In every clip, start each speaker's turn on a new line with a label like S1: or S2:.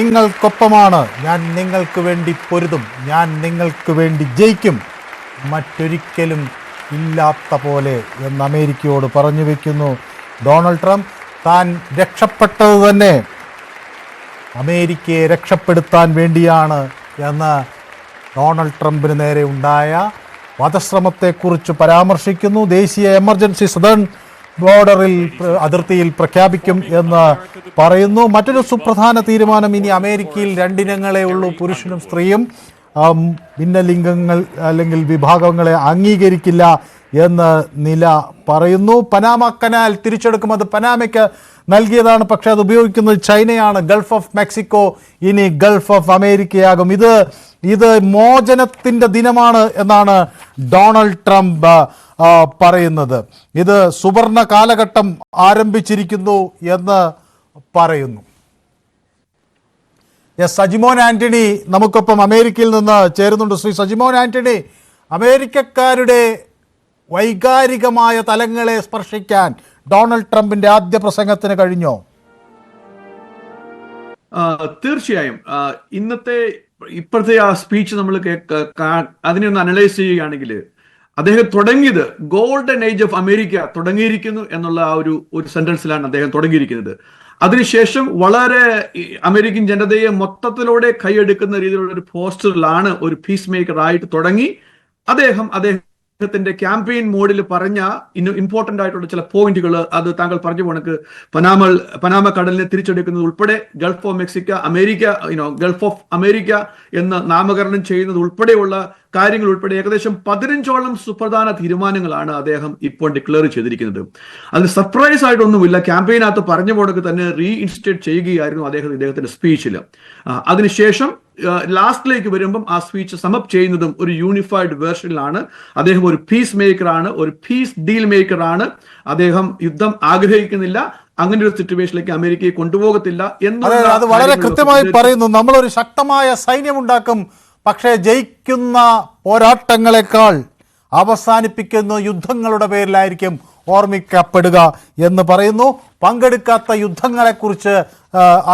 S1: നിങ്ങൾക്കൊപ്പമാണ്, ഞാൻ നിങ്ങൾക്ക് വേണ്ടി പൊരുതും, ഞാൻ നിങ്ങൾക്ക് വേണ്ടി ജയിക്കും, മറ്റൊരിക്കലും ഇല്ലാത്ത പോലെ എന്ന് അമേരിക്കയോട് പറഞ്ഞു വയ്ക്കുന്നു ഡൊണാൾഡ് ട്രംപ്. താൻ രക്ഷപ്പെട്ടത് തന്നെ അമേരിക്കയെ രക്ഷപ്പെടുത്താൻ വേണ്ടിയാണ് എന്ന് ഡൊണാൾഡ് ട്രംപിന് നേരെ ഉണ്ടായ വധശ്രമത്തെക്കുറിച്ച് പരാമർശിക്കുന്നു. ദേശീയ എമർജൻസി സദേൺ ബോർഡറിൽ അതിർത്തിയിൽ പ്രഖ്യാപിക്കും എന്ന് പറയുന്നു. മറ്റൊരു സുപ്രധാന തീരുമാനം, ഇനി അമേരിക്കയിൽ രണ്ടിനങ്ങളെ ഉള്ളൂ, പുരുഷനും സ്ത്രീയും. ഭിന്നലിംഗങ്ങൾ അല്ലെങ്കിൽ വിഭാഗങ്ങളെ അംഗീകരിക്കില്ല എന്ന് നില പറയുന്നു. പനാമ കനാൽ തിരിച്ചെടുക്കും, അത് പനാമയ്ക്ക് നൽകിയതാണ്, പക്ഷേ അത് ഉപയോഗിക്കുന്നത് ചൈനയാണ്. ഗൾഫ് ഓഫ് മെക്സിക്കോ ഇനി ഗൾഫ് ഓഫ് അമേരിക്കയാകും. ഇത് മോചനത്തിൻ്റെ ദിനമാണ് എന്നാണ് ഡൊണാൾഡ് ട്രംപ് പറയുന്നത്. ഇത് സുവർണ കാലഘട്ടം ആരംഭിച്ചിരിക്കുന്നു എന്ന് പറയുന്നു. സജിമോൻ ആന്റണി നമുക്കൊപ്പം അമേരിക്കയിൽ നിന്ന് ചേരുന്നുണ്ട്. ശ്രീ സജിമോൻ ആന്റണി, അമേരിക്കക്കാരുടെ വൈകാരികമായ തലങ്ങളെ സ്പർശിക്കാൻ ഡൊണാൾഡ് ട്രംപിന്റെ ആദ്യ പ്രസംഗത്തിന് കഴിഞ്ഞോ?
S2: തീർച്ചയായും ഇപ്പോഴത്തെ ആ സ്പീച്ച് നമ്മൾ അതിനെ ഒന്ന് അനലൈസ് ചെയ്യുകയാണെങ്കിൽ അദ്ദേഹം തുടങ്ങിയത് ഗോൾഡൻ ഏജ് ഓഫ് അമേരിക്ക തുടങ്ങിയിരിക്കുന്നു എന്നുള്ള ആ ഒരു സെന്റൻസിലാണ് അദ്ദേഹം തുടങ്ങിയിരിക്കുന്നത്. അതിനുശേഷം വളരെ അമേരിക്കൻ ജനതയെ മൊത്തത്തിലൂടെ കൈയെടുക്കുന്ന രീതിയിലുള്ള ഒരു പോസ്റ്ററിലാണ് ഒരു പീസ് മേക്കർ ആയിട്ട് തുടങ്ങി അദ്ദേഹത്തിന്റെ ക്യാമ്പയിൻ മോഡിൽ പറഞ്ഞ ഇമ്പോർട്ടന്റ് ആയിട്ടുള്ള ചില പോയിന്റുകൾ, അത് താങ്കൾ പറഞ്ഞു പോണക്ക് പനാമ കടലിനെ തിരിച്ചെടുക്കുന്നത് ഉൾപ്പെടെ gulf of Mexico gulf of America എന്ന് നാമകരണം ചെയ്യുന്നത് ഉൾപ്പെടെയുള്ള കാര്യങ്ങൾ ഉൾപ്പെടെ ഏകദേശം 15ഓളം സുപ്രധാന തീരുമാനങ്ങളാണ് അദ്ദേഹം ഇപ്പോൾ ഡിക്ലെയർ ചെയ്തിരിക്കുന്നത്. അതിന് സർപ്രൈസ് ആയിട്ടൊന്നുമില്ല, ക്യാമ്പയിനകത്ത് പറഞ്ഞ പോണക്ക് തന്നെ റീഇൻസ്റ്റേറ്റ് ചെയ്യുകയായിരുന്നു ഇദ്ദേഹത്തിന്റെ സ്പീച്ചിൽ. അതിനുശേഷം ലാസ്റ്റിലേക്ക് വരുമ്പം ആ സ്പീച്ച് സമപ്പ് ചെയ്യുന്നതും ഒരു യൂണിഫൈഡ് വേർഷനിലാണ്. അദ്ദേഹം ഒരു പീസ് മേക്കറാണ്, ഒരു പീസ് ഡീൽ മേക്കറാണ്. അദ്ദേഹം യുദ്ധം ആഗ്രഹിക്കുന്നില്ല, അങ്ങനെ ഒരു സിറ്റുവേഷനിലേക്ക് അമേരിക്കയെ കൊണ്ടുപോകത്തില്ല
S1: എന്ന് വളരെ കൃത്യമായി പറയുന്നു. നമ്മളൊരു ശക്തമായ സൈന്യമുണ്ടാക്കും, പക്ഷേ ജയിക്കുന്ന പോരാട്ടങ്ങളെക്കാൾ അവസാനിപ്പിക്കുന്ന യുദ്ധങ്ങളുടെ പേരിലായിരിക്കും ഓർമ്മിക്കപ്പെടുക എന്ന് പറയുന്നു. പങ്കെടുക്കാത്ത യുദ്ധങ്ങളെക്കുറിച്ച്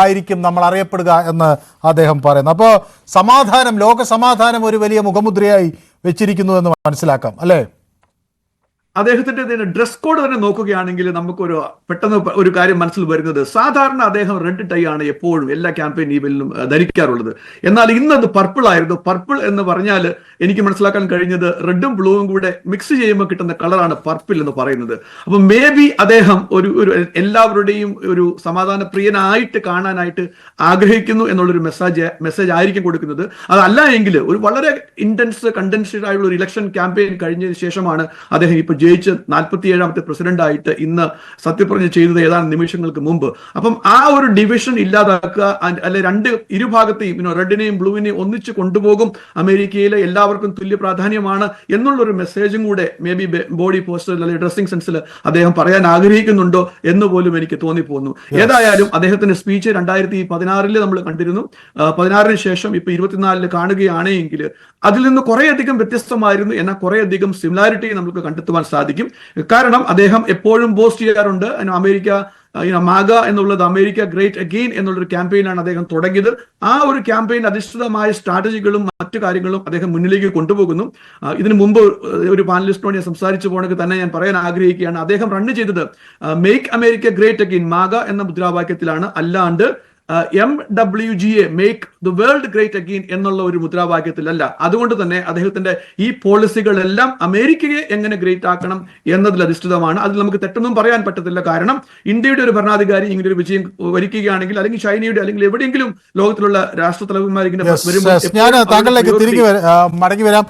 S1: ആയിരിക്കും നമ്മൾ അറിയപ്പെടുക എന്ന് അദ്ദേഹം പറയുന്നു. അപ്പോൾ സമാധാനം, ലോക സമാധാനം ഒരു വലിയ മുഖമുദ്രയായി വെച്ചിരിക്കുന്നു എന്ന് മനസ്സിലാക്കാം അല്ലേ?
S2: അദ്ദേഹത്തിന്റെ ഡ്രസ് കോഡ് തന്നെ നോക്കുകയാണെങ്കിൽ നമുക്കൊരു പെട്ടെന്ന് ഒരു കാര്യം മനസ്സിൽ വരുന്നത്, സാധാരണ അദ്ദേഹം റെഡ് ടൈ ആണ് എപ്പോഴും എല്ലാ ക്യാമ്പയിൻ ഈവനിലും ധരിക്കാറുള്ളത്. എന്നാൽ ഇന്നത് പർപ്പിൾ ആയിരുന്നു. പർപ്പിൾ എന്ന് പറഞ്ഞാൽ എനിക്ക് മനസ്സിലാക്കാൻ കഴിഞ്ഞത് റെഡും ബ്ലൂവും കൂടെ മിക്സ് ചെയ്യുമ്പോൾ കിട്ടുന്ന കളറാണ് പർപ്പിൾ എന്ന് പറയുന്നത്. അപ്പൊ മേ ബി അദ്ദേഹം ഒരു എല്ലാവരുടെയും ഒരു സമാധാന പ്രിയനായിട്ട് കാണാനായിട്ട് ആഗ്രഹിക്കുന്നു എന്നുള്ളൊരു മെസ്സേജ് ആയിരിക്കും കൊടുക്കുന്നത്. അതല്ല എങ്കിൽ ഒരു വളരെ കണ്ടൻസ്ഡ് ആയിട്ടുള്ള ഒരു ഇലക്ഷൻ ക്യാമ്പയിൻ കഴിഞ്ഞതിന് ശേഷമാണ് അദ്ദേഹം ഇപ്പൊ ജയിച്ച് 47ാമത്തെ പ്രസിഡന്റ് ആയിട്ട് ഇന്ന് സത്യപ്രതിജ്ഞ ചെയ്തത് ഏതാനും നിമിഷങ്ങൾക്ക് മുമ്പ്. അപ്പം ആ ഒരു ഡിവിഷൻ ഇല്ലാതാക്കുക, അല്ലെ ഇരുഭാഗത്തെയും റെഡിനെയും ബ്ലൂവിനെയും ഒന്നിച്ച് കൊണ്ടുപോകും, അമേരിക്കയിലെ എല്ലാവർക്കും തുല്യ പ്രാധാന്യമാണ് എന്നുള്ളൊരു മെസ്സേജും കൂടെ മേ ബി ബോഡി പോസ്റ്ററിൽ അല്ലെങ്കിൽ ഡ്രസ്സിംഗ് സെൻസിൽ അദ്ദേഹം പറയാൻ ആഗ്രഹിക്കുന്നുണ്ടോ എന്ന് പോലും എനിക്ക് തോന്നിപ്പോകുന്നു. ഏതായാലും അദ്ദേഹത്തിന്റെ സ്പീച്ച് 2016 നമ്മൾ കണ്ടിരുന്നു. 16 ശേഷം ഇപ്പൊ 24 കാണുകയാണെങ്കിൽ അതിൽ നിന്ന് കുറേയധികം വ്യത്യസ്തമായിരുന്നു, എന്നാൽ കുറേയധികം സിമിലാരിറ്റി നമുക്ക് കണ്ടെത്തുവാൻ സാധിക്കും. കാരണം അദ്ദേഹം എപ്പോഴും ബോസ്റ്റ് ചെയ്യാറുണ്ട് മാഗ എന്നുള്ളത് അമേരിക്ക ഗ്രേറ്റ് അഗെയിൻ എന്നുള്ളൊരു ക്യാമ്പയിനാണ് അദ്ദേഹം തുടങ്ങിയത്. ആ ഒരു ക്യാമ്പയിൻ അധിഷ്ഠിതമായ സ്ട്രാറ്റജികളും മറ്റു കാര്യങ്ങളും അദ്ദേഹം മുന്നിലേക്ക് കൊണ്ടുപോകുന്നു. ഇതിനു മുമ്പ് ഒരു പാനലിസ്റ്റോട് ഞാൻ സംസാരിച്ചു പോകണമെങ്കിൽ തന്നെ ഞാൻ പറയാൻ ആഗ്രഹിക്കുകയാണ്, അദ്ദേഹം റൺ ചെയ്തത് മേക്ക് അമേരിക്ക ഗ്രേറ്റ് അഗെയിൻ മാഗ എന്ന മുദ്രാവാക്യത്തിലാണ്, അല്ലാണ്ട് MWGA make the world great again എന്നുള്ള ഒരു മുദ്രാവാക്യത്തിലല്ല. അതുകൊണ്ട് തന്നെ അദ്ദേഹത്തിന്റെ ഈ പോളിസികളെല്ലാം അമേരിക്കയെ എങ്ങനെ ഗ്രേറ്റ് ആക്കണം എന്നതിൽ അധിഷ്ഠിതമാണ്. അതിൽ നമുക്ക് തെറ്റൊന്നും പറയാൻ പറ്റത്തില്ല. കാരണം ഇന്ത്യയുടെ ഒരു ഭരണാധികാരി ഇങ്ങനെ ഒരു വിജയം വരിക്കുകയാണെങ്കിൽ, അല്ലെങ്കിൽ ചൈനയുടെ, അല്ലെങ്കിൽ എവിടെയെങ്കിലും ലോകത്തിലുള്ള രാഷ്ട്ര തലവന്മാർ ഇങ്ങനെ വരുമ്പോൾ
S1: താങ്കളിലേക്ക് തിരികെ മടങ്ങി വരാം.